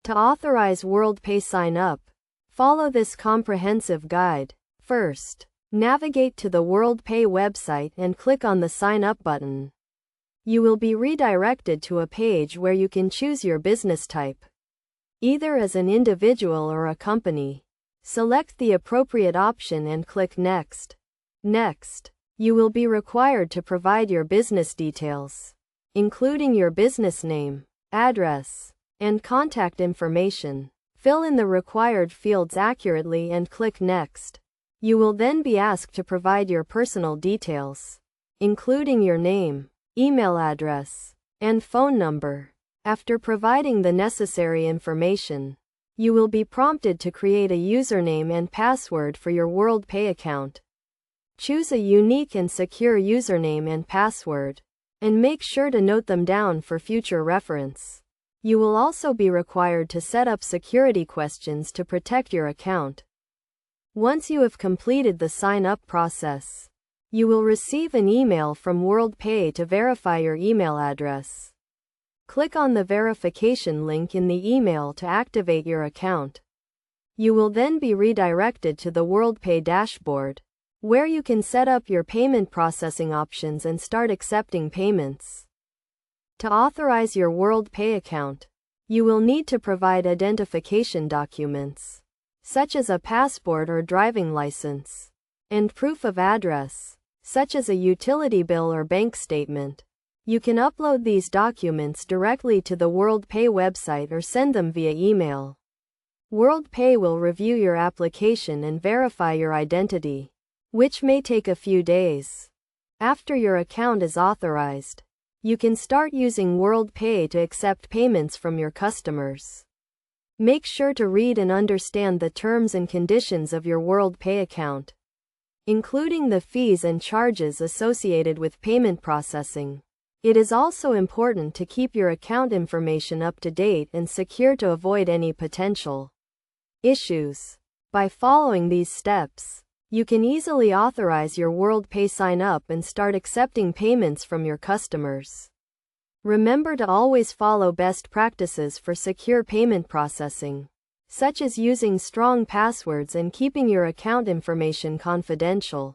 To authorize WorldPay sign up, follow this comprehensive guide. First, navigate to the WorldPay website and click on the Sign Up button. You will be redirected to a page where you can choose your business type, either as an individual or a company. Select the appropriate option and click Next. Next, you will be required to provide your business details, including your business name, address, and contact information. Fill in the required fields accurately and click Next. You will then be asked to provide your personal details, including your name, email address, and phone number. After providing the necessary information, you will be prompted to create a username and password for your WorldPay account. Choose a unique and secure username and password, and make sure to note them down for future reference. You will also be required to set up security questions to protect your account. Once you have completed the sign-up process, you will receive an email from WorldPay to verify your email address. Click on the verification link in the email to activate your account. You will then be redirected to the WorldPay dashboard, where you can set up your payment processing options and start accepting payments. To authorize your WorldPay account, you will need to provide identification documents, such as a passport or driving license, and proof of address, such as a utility bill or bank statement. You can upload these documents directly to the WorldPay website or send them via email. WorldPay will review your application and verify your identity, which may take a few days. After your account is authorized, you can start using WorldPay to accept payments from your customers. Make sure to read and understand the terms and conditions of your WorldPay account, including the fees and charges associated with payment processing. It is also important to keep your account information up to date and secure to avoid any potential issues. By following these steps, you can easily authorize your WorldPay sign up and start accepting payments from your customers. Remember to always follow best practices for secure payment processing, such as using strong passwords and keeping your account information confidential.